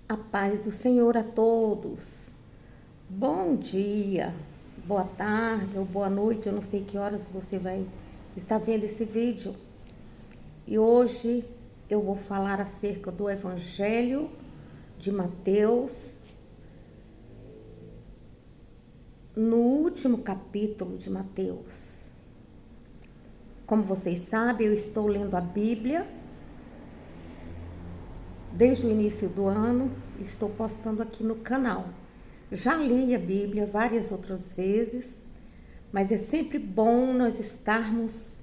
A paz do Senhor a todos. Bom dia, boa tarde ou boa noite, eu não sei que horas você vai estar vendo esse vídeo. E hoje eu vou falar acerca do Evangelho de Mateus, no último capítulo de Mateus. Como vocês sabem, eu estou lendo a Bíblia. Desde o início do ano, estou postando aqui no canal. Já li a Bíblia várias outras vezes, mas é sempre bom nós estarmos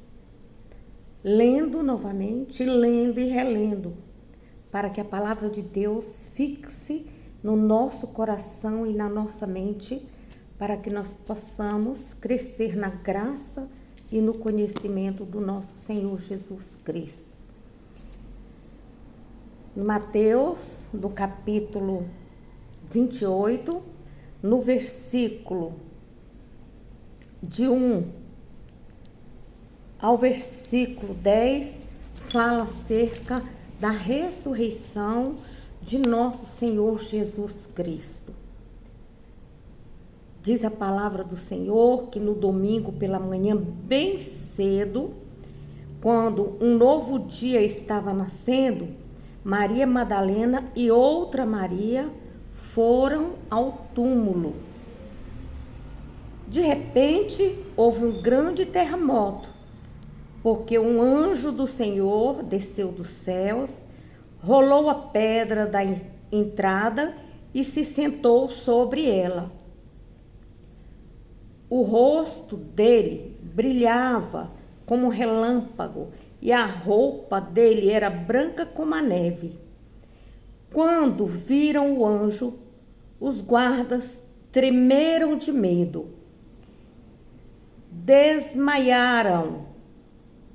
lendo novamente, lendo e relendo, para que a palavra de Deus fixe no nosso coração e na nossa mente, para que nós possamos crescer na graça e no conhecimento do nosso Senhor Jesus Cristo. Mateus, no capítulo 28, no versículo de 1 ao versículo 10, fala acerca da ressurreição de nosso Senhor Jesus Cristo. Diz a palavra do Senhor que no domingo pela manhã, bem cedo, quando um novo dia estava nascendo, Maria Madalena e outra Maria foram ao túmulo. De repente, houve um grande terremoto, porque um anjo do Senhor desceu dos céus, rolou a pedra da entrada e se sentou sobre ela. O rosto dele brilhava como um relâmpago, e a roupa dele era branca como a neve. Quando viram o anjo, os guardas tremeram de medo, desmaiaram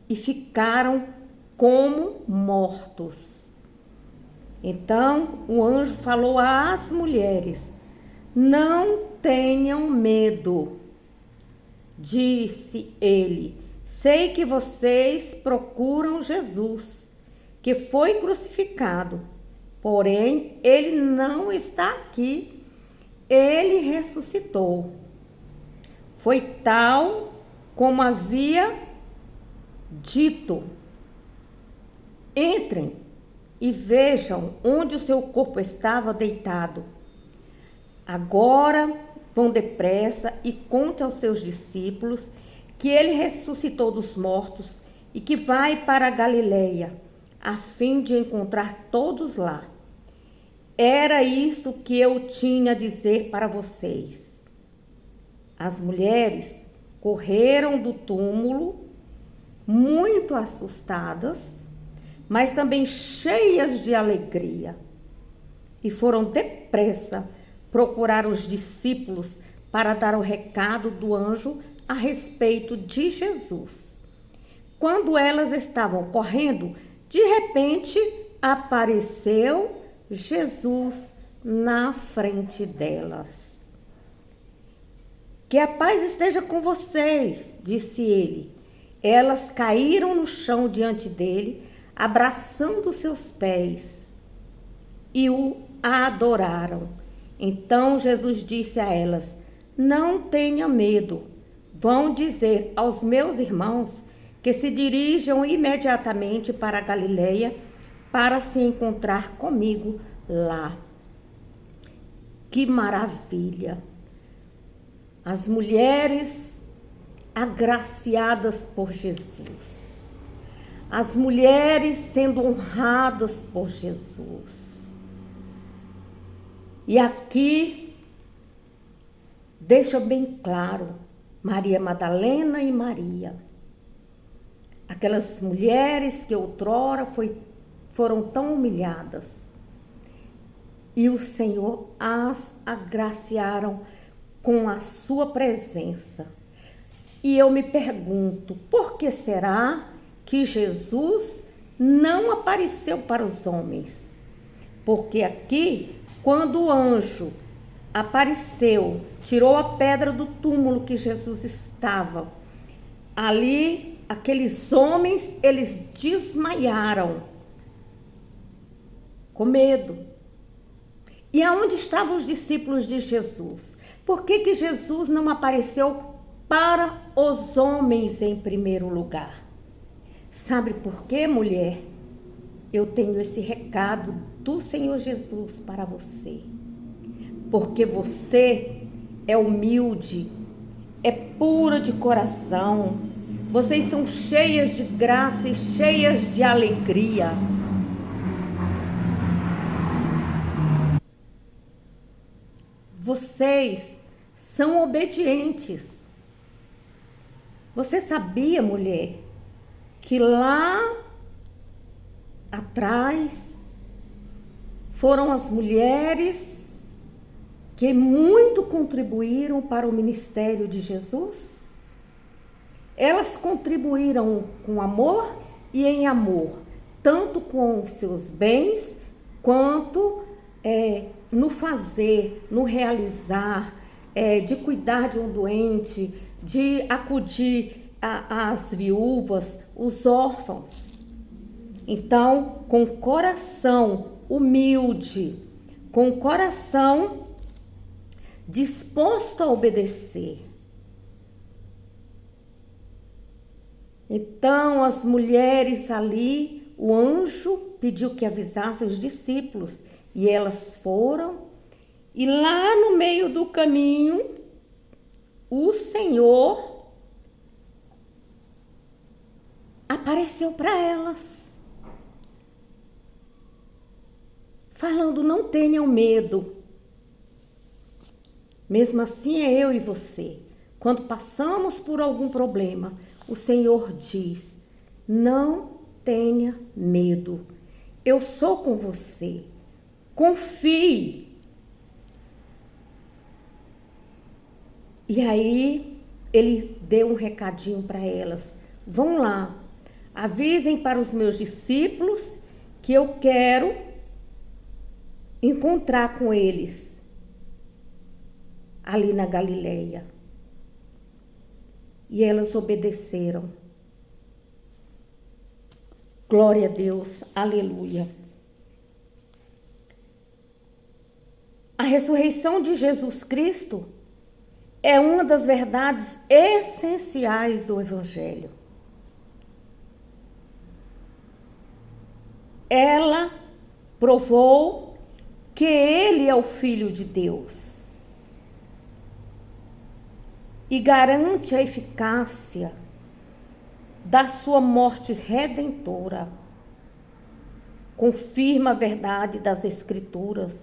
e ficaram como mortos. Então o anjo falou às mulheres: não tenham medo, disse ele. Sei que vocês procuram Jesus, que foi crucificado, porém ele não está aqui, ele ressuscitou. Foi tal como havia dito. Entrem e vejam onde o seu corpo estava deitado. Agora vão depressa e conte aos seus discípulos que ele ressuscitou dos mortos e que vai para a Galileia, a fim de encontrar todos lá. Era isso que eu tinha a dizer para vocês. As mulheres correram do túmulo, muito assustadas, mas também cheias de alegria, e foram depressa procurar os discípulos para dar o recado do anjo a respeito de Jesus. Quando elas estavam correndo, de repente apareceu Jesus na frente delas. Que a paz esteja com vocês, disse ele. Elas caíram no chão diante dele, abraçando seus pés, e o adoraram. Então Jesus disse a elas: não tenha medo. Vão dizer aos meus irmãos que se dirijam imediatamente para a Galileia para se encontrar comigo lá. Que maravilha! As mulheres agraciadas por Jesus. As mulheres sendo honradas por Jesus. E aqui deixa bem claro, Maria Madalena e Maria, aquelas mulheres que outrora foram tão humilhadas, e o Senhor as agraciaram com a sua presença. E eu me pergunto, por que será que Jesus não apareceu para os homens? Porque aqui, quando o anjo apareceu, tirou a pedra do túmulo que Jesus estava, ali aqueles homens, eles desmaiaram com medo. E aonde estavam os discípulos de Jesus? Por que Jesus não apareceu para os homens em primeiro lugar? Sabe por quê, mulher? Eu tenho esse recado do Senhor Jesus para você. Porque você é humilde, é pura de coração. Vocês são cheias de graça e cheias de alegria. Vocês são obedientes. Você sabia, mulher, que lá atrás foram as mulheres que muito contribuíram para o ministério de Jesus? Elas contribuíram com amor e em amor, tanto com os seus bens, quanto no fazer, no realizar, de cuidar de um doente, de acudir as viúvas, os órfãos. Então, com coração humilde, com coração disposto a obedecer. Então, as mulheres ali, o anjo pediu que avisassem os discípulos, e elas foram, e lá no meio do caminho, o Senhor apareceu para elas, falando: não tenham medo. Mesmo assim é eu e você. Quando passamos por algum problema, o Senhor diz: não tenha medo. Eu sou com você. Confie. E aí ele deu um recadinho para elas: vão lá, avisem para os meus discípulos que eu quero encontrar com eles ali na Galileia. E elas obedeceram. Glória a Deus, aleluia. A ressurreição de Jesus Cristo é uma das verdades essenciais do Evangelho. Ela provou que Ele é o Filho de Deus e garante a eficácia da sua morte redentora. Confirma a verdade das Escrituras.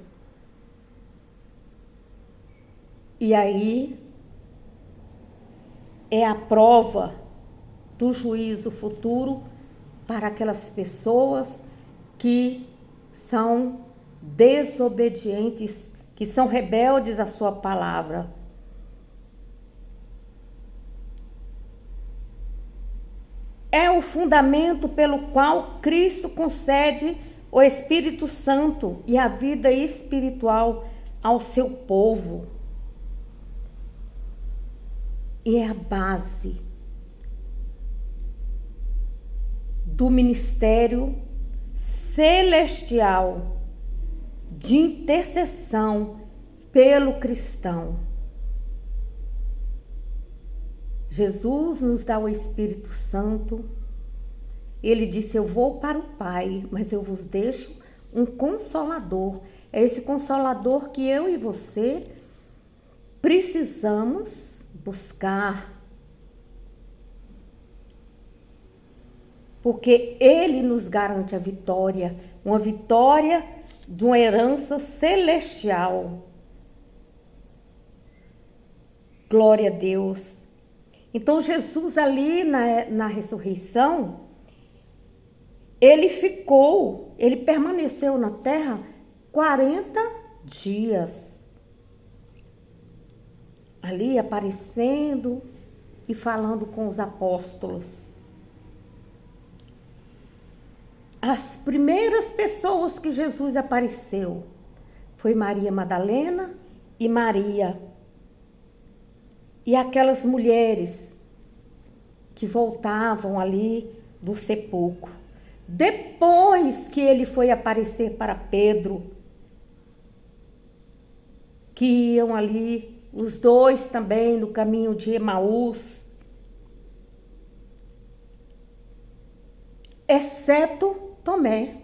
E aí é a prova do juízo futuro para aquelas pessoas que são desobedientes, que são rebeldes à sua palavra. É o fundamento pelo qual Cristo concede o Espírito Santo e a vida espiritual ao seu povo. E é a base do ministério celestial de intercessão pelo cristão. Jesus nos dá o Espírito Santo. Ele disse: eu vou para o Pai, mas eu vos deixo um Consolador. É esse Consolador que eu e você precisamos buscar. Porque Ele nos garante a vitória, uma vitória de uma herança celestial. Glória a Deus. Então Jesus ali na ressurreição, ele permaneceu na terra 40 dias. Ali aparecendo e falando com os apóstolos. As primeiras pessoas que Jesus apareceu foi Maria Madalena e Maria. E aquelas mulheres que voltavam ali do sepulcro. Depois que ele foi aparecer para Pedro, que iam ali, os dois também no caminho de Emaús, exceto Tomé.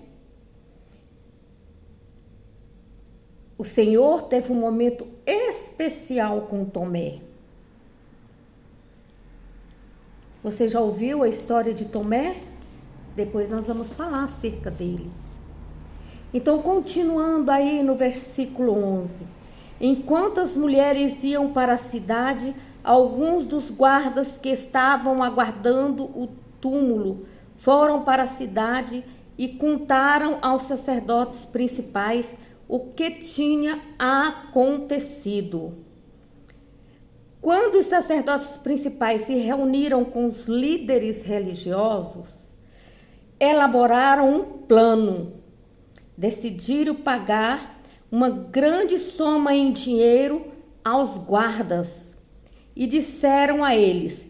O Senhor teve um momento especial com Tomé. Você já ouviu a história de Tomé? Depois nós vamos falar acerca dele. Então, continuando aí no versículo 11. Enquanto as mulheres iam para a cidade, alguns dos guardas que estavam aguardando o túmulo foram para a cidade e contaram aos sacerdotes principais o que tinha acontecido. Quando os sacerdotes principais se reuniram com os líderes religiosos, elaboraram um plano. Decidiram pagar uma grande soma em dinheiro aos guardas e disseram a eles: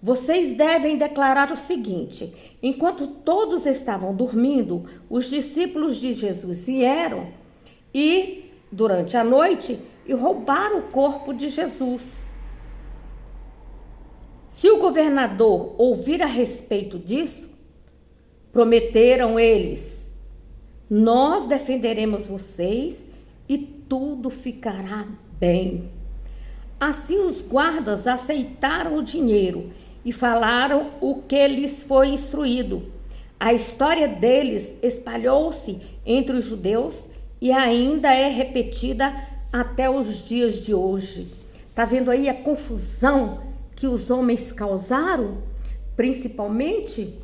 vocês devem declarar o seguinte: enquanto todos estavam dormindo, os discípulos de Jesus vieram e, durante a noite, roubaram o corpo de Jesus. Se o governador ouvir a respeito disso, prometeram eles: nós defenderemos vocês e tudo ficará bem. Assim os guardas aceitaram o dinheiro e falaram o que lhes foi instruído. A história deles espalhou-se entre os judeus e ainda é repetida até os dias de hoje. Tá vendo aí a confusão que os homens causaram? Principalmente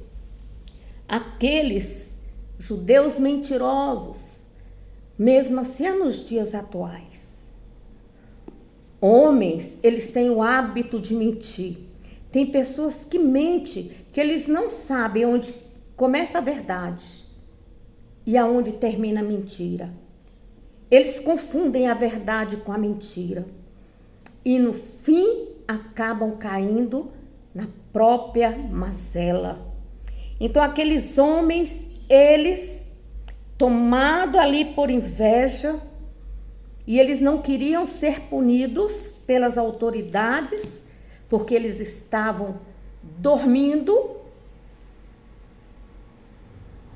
aqueles judeus mentirosos, mesmo assim nos dias atuais. Homens, eles têm o hábito de mentir. Tem pessoas que mentem, que eles não sabem onde começa a verdade e aonde termina a mentira. Eles confundem a verdade com a mentira e no fim acabam caindo na própria mazela. Então aqueles homens, eles, tomados ali por inveja, e eles não queriam ser punidos pelas autoridades, porque eles estavam dormindo.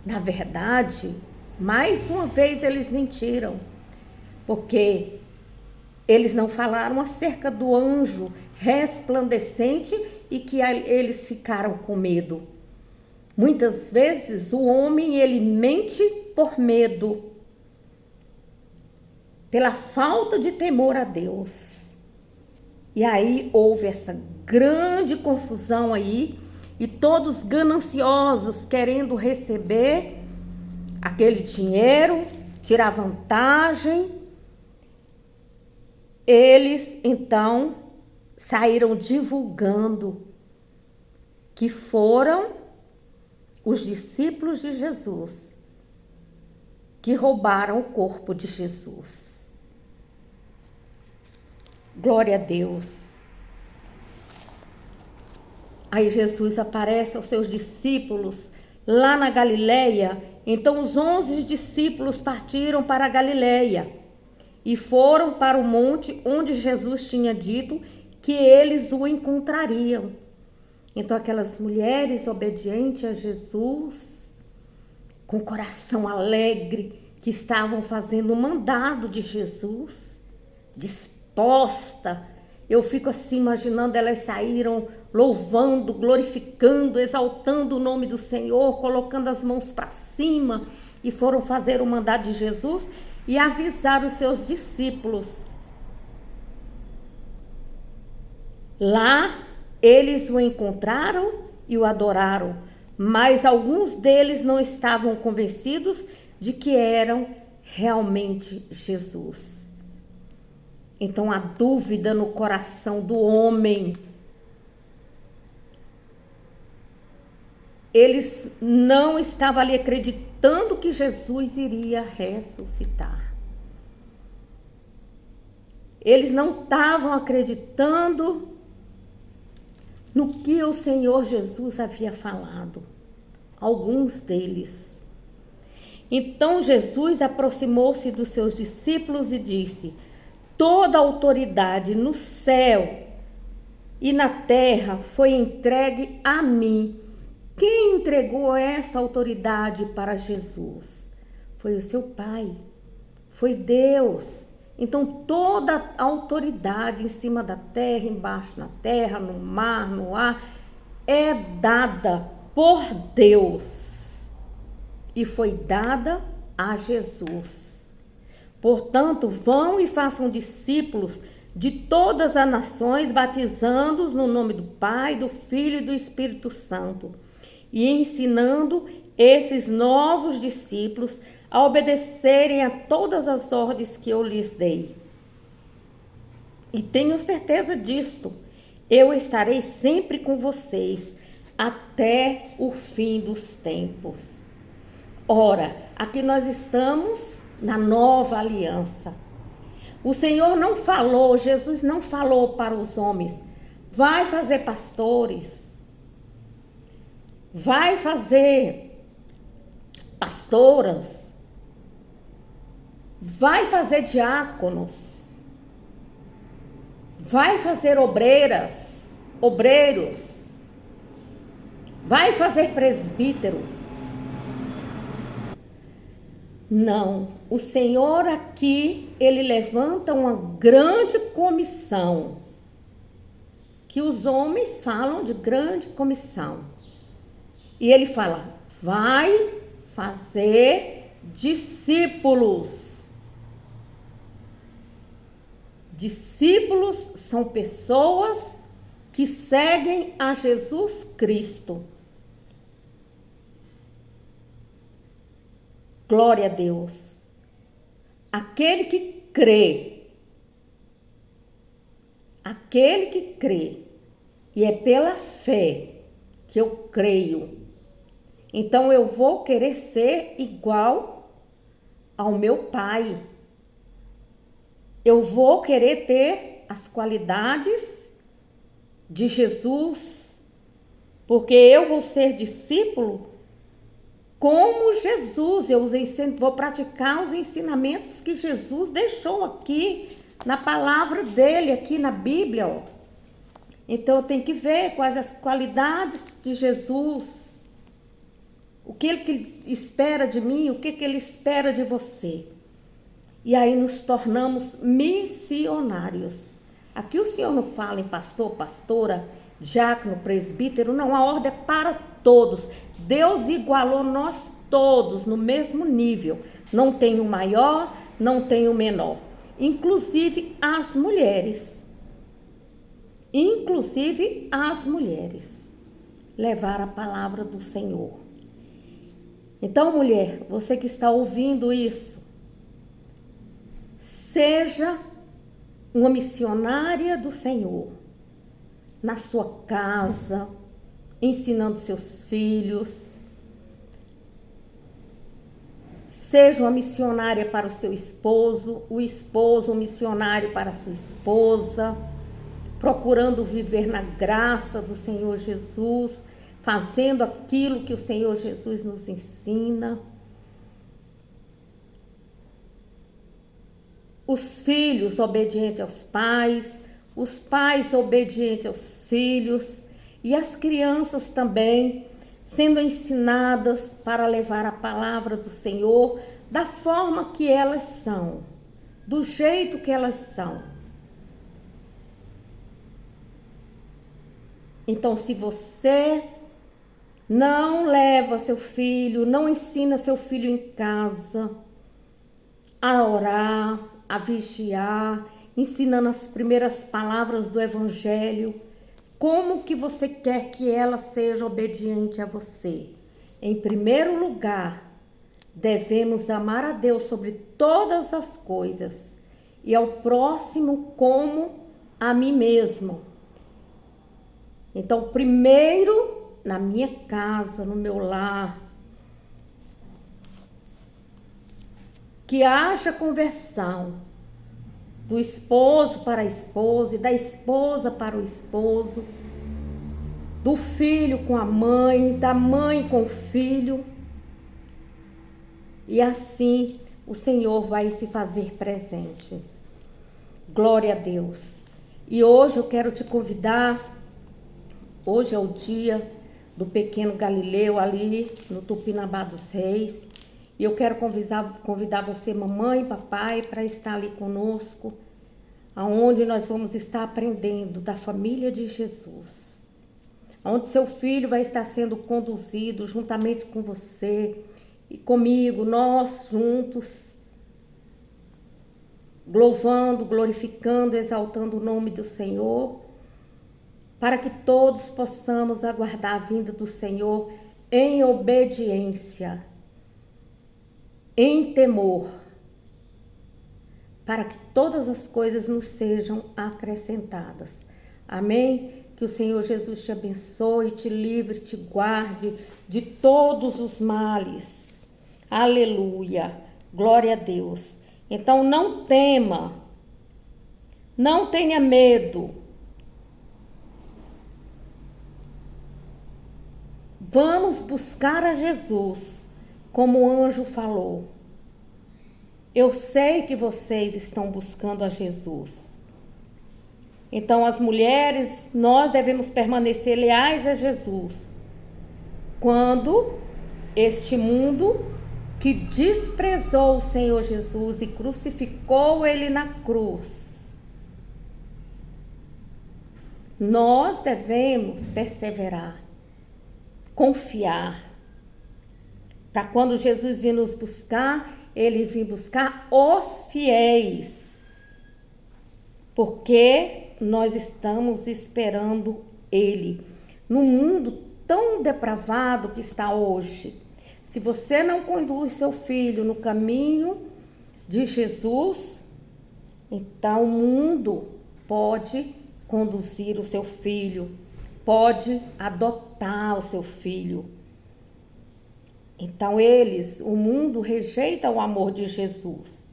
Na verdade, mais uma vez eles mentiram, porque eles não falaram acerca do anjo resplandecente e que eles ficaram com medo. Muitas vezes o homem, ele mente por medo, pela falta de temor a Deus. E aí houve essa grande confusão aí, e todos gananciosos querendo receber aquele dinheiro, tirar vantagem. Eles então saíram divulgando que foram os discípulos de Jesus que roubaram o corpo de Jesus. Glória a Deus. Aí Jesus aparece aos seus discípulos lá na Galileia. Então os 11 discípulos partiram para a Galileia e foram para o monte onde Jesus tinha dito que eles o encontrariam. Então aquelas mulheres obedientes a Jesus, com coração alegre, que estavam fazendo o mandado de Jesus, disposta. Eu fico assim imaginando, elas saíram louvando, glorificando, exaltando o nome do Senhor, colocando as mãos para cima, e foram fazer o mandado de Jesus e avisar os seus discípulos. Lá eles o encontraram e o adoraram, mas alguns deles não estavam convencidos de que eram realmente Jesus. Então a dúvida no coração do homem. Eles não estavam ali acreditando que Jesus iria ressuscitar. Eles não estavam acreditando no que o Senhor Jesus havia falado. Alguns deles. Então Jesus aproximou-se dos seus discípulos e disse: toda a autoridade no céu e na terra foi entregue a mim. Quem entregou essa autoridade para Jesus? Foi o seu Pai, foi Deus. Então toda a autoridade em cima da terra, embaixo na terra, no mar, no ar, é dada por Deus e foi dada a Jesus. Portanto, vão e façam discípulos de todas as nações, batizando-os no nome do Pai, do Filho e do Espírito Santo, e ensinando esses novos discípulos a obedecerem a todas as ordens que eu lhes dei. E tenho certeza disto, eu estarei sempre com vocês até o fim dos tempos. Ora, aqui nós estamos na nova aliança. O Senhor não falou, Jesus não falou para os homens, vai fazer pastores, vai fazer pastoras, vai fazer diáconos, vai fazer obreiras, obreiros, vai fazer presbítero. Não, o Senhor aqui, ele levanta uma grande comissão, que os homens falam de grande comissão. E ele fala, vai fazer discípulos. Discípulos são pessoas que seguem a Jesus Cristo. Glória a Deus. Aquele que crê, e é pela fé que eu creio. Então eu vou querer ser igual ao meu Pai. Eu vou querer ter as qualidades de Jesus, porque eu vou ser discípulo como Jesus. Vou praticar os ensinamentos que Jesus deixou aqui na palavra dele, aqui na Bíblia. Ó. Então eu tenho que ver quais as qualidades de Jesus, o que ele espera de mim, o que ele espera de você. E aí nos tornamos missionários. Aqui o Senhor não fala em pastor, pastora, diácono, presbítero, não, a ordem é para todos. Deus igualou nós todos no mesmo nível. Não tem o maior, não tem o menor. Inclusive as mulheres. Levar a palavra do Senhor. Então, mulher, você que está ouvindo isso, seja uma missionária do Senhor, na sua casa, ensinando seus filhos. Seja uma missionária para o seu esposo, o esposo um missionário para a sua esposa, procurando viver na graça do Senhor Jesus, fazendo aquilo que o Senhor Jesus nos ensina. Os filhos obedientes aos pais, os pais obedientes aos filhos e as crianças também sendo ensinadas para levar a palavra do Senhor da forma que elas são, do jeito que elas são. Então, se você não leva seu filho, não ensina seu filho em casa a orar, a vigiar, ensinando as primeiras palavras do Evangelho, como que você quer que ela seja obediente a você? Em primeiro lugar, devemos amar a Deus sobre todas as coisas e ao próximo como a mim mesmo. Então, primeiro, na minha casa, no meu lar, que haja conversão do esposo para a esposa e da esposa para o esposo, do filho com a mãe, da mãe com o filho. E assim o Senhor vai se fazer presente. Glória a Deus. E hoje eu quero te convidar, hoje é o dia do pequeno Galileu ali no Tupinambá dos Reis. E eu quero convidar você, mamãe e papai, para estar ali conosco, aonde nós vamos estar aprendendo da família de Jesus. Onde seu filho vai estar sendo conduzido juntamente com você e comigo, nós juntos, louvando, glorificando, exaltando o nome do Senhor, para que todos possamos aguardar a vinda do Senhor em obediência, em temor, para que todas as coisas nos sejam acrescentadas. Amém? Que o Senhor Jesus te abençoe, te livre, te guarde de todos os males. Aleluia! Glória a Deus! Então não tema, não tenha medo. Vamos buscar a Jesus, como o anjo falou. Eu sei que vocês estão buscando a Jesus. Então as mulheres, nós devemos permanecer leais a Jesus. Quando este mundo que desprezou o Senhor Jesus e crucificou ele na cruz, nós devemos perseverar, confiar, para quando Jesus vir nos buscar, ele vir buscar os fiéis, porque nós estamos esperando ele. No mundo tão depravado que está hoje, se você não conduz seu filho no caminho de Jesus, então o mundo pode conduzir o seu filho, pode adotar o seu filho. Então o mundo rejeita o amor de Jesus.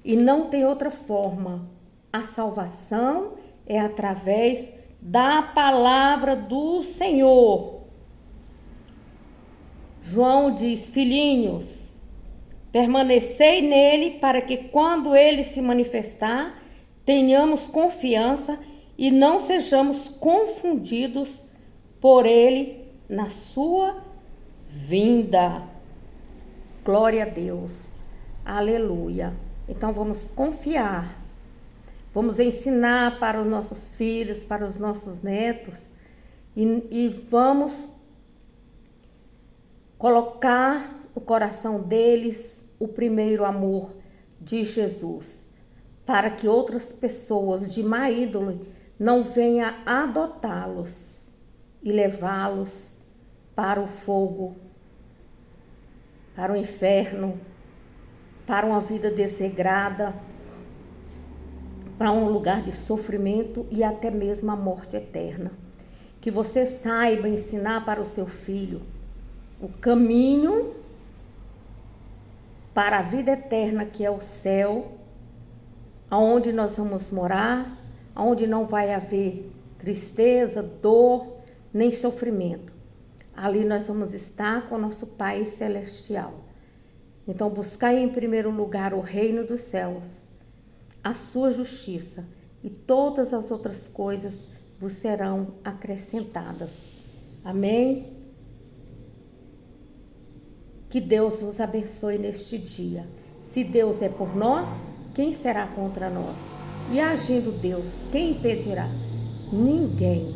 E não tem outra forma. A salvação é através da palavra do Senhor. João diz: filhinhos, permanecei nele para que quando ele se manifestar, tenhamos confiança e não sejamos confundidos por ele na sua vinda. Glória a Deus. Aleluia. Então vamos confiar. Vamos ensinar para os nossos filhos, para os nossos netos e vamos colocar no coração deles o primeiro amor de Jesus, para que outras pessoas de má índole não venham adotá-los e levá-los para o fogo, para o inferno, para uma vida desregrada, para um lugar de sofrimento e até mesmo a morte eterna. Que você saiba ensinar para o seu filho o caminho para a vida eterna, que é o céu, aonde nós vamos morar, aonde não vai haver tristeza, dor, nem sofrimento. Ali nós vamos estar com o nosso Pai Celestial. Então, buscai em primeiro lugar o reino dos céus, a sua justiça, e todas as outras coisas vos serão acrescentadas. Amém? Que Deus vos abençoe neste dia. Se Deus é por nós, quem será contra nós? E agindo Deus, quem impedirá? Ninguém.